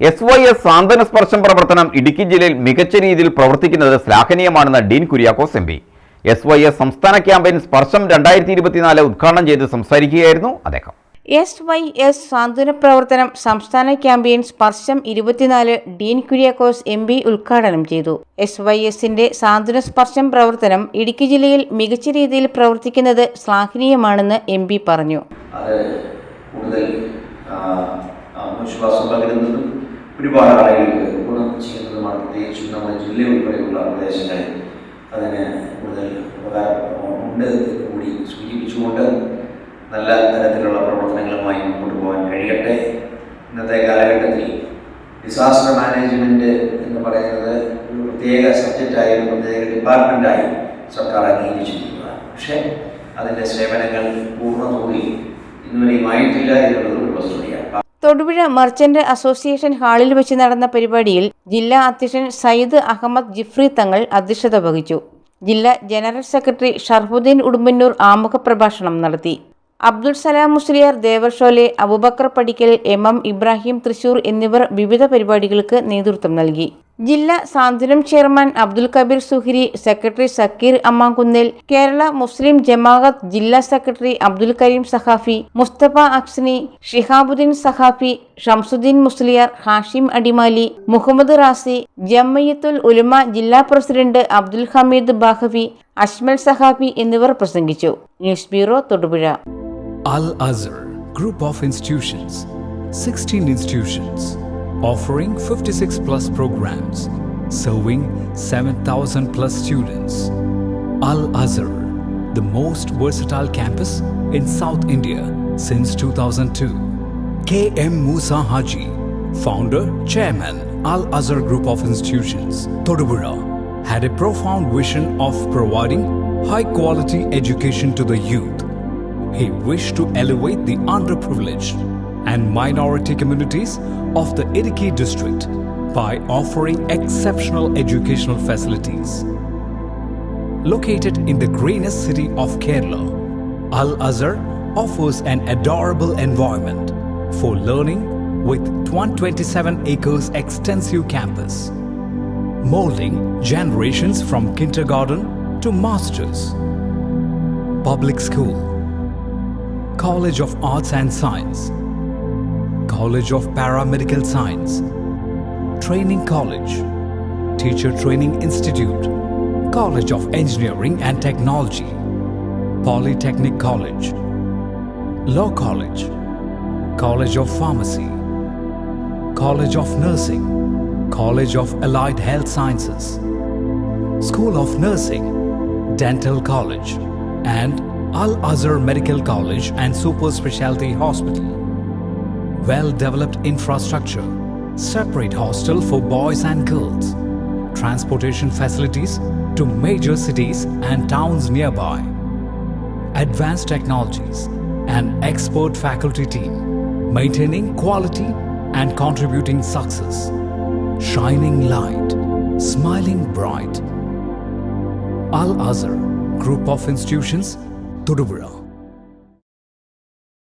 SYS സാന്ത്വന സ്പർശം പ്രവർത്തനം ഇടുക്കി ജില്ലയിൽ മികച്ച രീതിയിൽ പ്രവർത്തിക്കുന്നത് ശ്ലാഘനീയമാണെന്ന് ഡീൻ കുര്യാക്കോസ് MP. SYS സംസ്ഥാന ക്യാമ്പയിൻ സ്പർശം 2024 ഉദ്ഘാടനം ചെയ്ത് സംസാരിക്കുകയായിരുന്നു അദ്ദേഹം. SYS സാന്ത്വന പ്രവർത്തനം സംസ്ഥാന ക്യാമ്പയിൻ സ്പർശം 24 ഡീൻ കുര്യാക്കോസ് MP ഉദ്ഘാടനം ചെയ്തു. SYSന്റെ സാന്ത്വന സ്പർശം പ്രവർത്തനം ഇടുക്കി ജില്ലയിൽ മികച്ച രീതിയിൽ പ്രവർത്തിക്കുന്നത് ശ്ലാഘനീയമാണെന്ന് MP പറഞ്ഞു. ഒരുപാട് ആളുകൾക്ക് ഗുണം ചെയ്യുന്നതുമാണ്. പ്രത്യേകിച്ചും നമ്മുടെ ജില്ല ഉൾപ്പെടെയുള്ള പ്രദേശങ്ങളിൽ അതിന് കൂടുതൽ ഉപകാരമുണ്ട് കൂടി സൂചിപ്പിച്ചുകൊണ്ട് നല്ല തരത്തിലുള്ള പ്രവർത്തനങ്ങളുമായി മുന്നോട്ട് പോകാൻ കഴിയട്ടെ. ഇന്നത്തെ കാലഘട്ടത്തിൽ ഡിസാസ്റ്റർ മാനേജ്മെൻറ്റ് എന്ന് പറയുന്നത് ഒരു പ്രത്യേക സബ്ജക്റ്റായി ഒരു പ്രത്യേക ഡിപ്പാർട്ട്മെൻറ്റായി സർക്കാർ അംഗീകരിച്ചിരിക്കുകയാണ്. പക്ഷേ അതിൻ്റെ സേവനങ്ങൾ പൂർണ്ണതോതിൽ ഇന്നുവരെയും ആയിട്ടില്ല എന്നുള്ളത് ഒരു വസ്തുതയാണ്. തൊടുപുഴ മർച്ചന്റ് അസോസിയേഷൻ ഹാളിൽ വെച്ച് നടന്ന പരിപാടിയിൽ ജില്ലാ അധ്യക്ഷൻ സയ്യിദ് അഹമ്മദ് ജിഫ്രി തങ്ങൾ അധ്യക്ഷത വഹിച്ചു. ജില്ലാ ജനറൽ സെക്രട്ടറി ഷർഫുദ്ദീൻ ഉടുമ്പന്നൂർ ആമുഖ പ്രഭാഷണം നടത്തി. അബ്ദുൾ സലാം മുസ്ലിയാർ ദേവർഷോലെ, അബൂബക്കർ പടിക്കൽ, MM ഇബ്രാഹിം തൃശൂർ എന്നിവർ വിവിധ പരിപാടികൾക്ക് നേതൃത്വം നൽകി. ജില്ലാ സാന്ത്വനം ചെയർമാൻ അബ്ദുൽ കബീർ സുഹിരി, സെക്രട്ടറി സക്കീർ അമ്മാങ്കുന്നേൽ, കേരള മുസ്ലിം ജമാഅത്ത് ജില്ലാ സെക്രട്ടറി അബ്ദുൽ കരീം സഖാഫി, മുസ്തഫ അക്സ്നി, ഷിഹാബുദ്ദീൻ സഖാഫി, ഷംസുദ്ദീൻ മുസ്ലിയാർ, ഹാഷിം അടിമാലി, മുഹമ്മദ് റാസി, ജമയ്യത്തുൽ ഉലമ ജില്ലാ പ്രസിഡന്റ് അബ്ദുൽ ഹമീദ് ബാഖവി, അഷ്മൽ സഖാഫി എന്നിവർ പ്രസംഗിച്ചു. News bureau, Thodupuzha. Al-Azhar Group of Institutions, 16 institutions, offering 56 plus programs, serving 7,000 plus students. Al-Azhar, the most versatile campus in South India since 2002. K.M. Musa Haji, founder, chairman, Al-Azhar Group of Institutions, Todupuzha, had a profound vision of providing high-quality education to the youth. He wished to elevate the underprivileged and minority communities of the Idukki district by offering exceptional educational facilities. Located in the greenest city of Kerala, Al-Azhar offers an adorable environment for learning with 127 acres extensive campus, molding generations from kindergarten to masters. Public school, College of Arts and Science, College of Paramedical Science, Training College, Teacher Training Institute, College of Engineering and Technology, Polytechnic College, Law College, College of Pharmacy, College of Nursing, College of Allied Health Sciences, School of Nursing, Dental College, and Al-Azhar Medical College and Super Specialty Hospital. Well-developed infrastructure, separate hostel for boys and girls, transportation facilities to major cities and towns nearby, advanced technologies, and expert faculty team, maintaining quality and contributing success, shining light, smiling bright. Al-Azhar Group of Institutions, Todupuzha.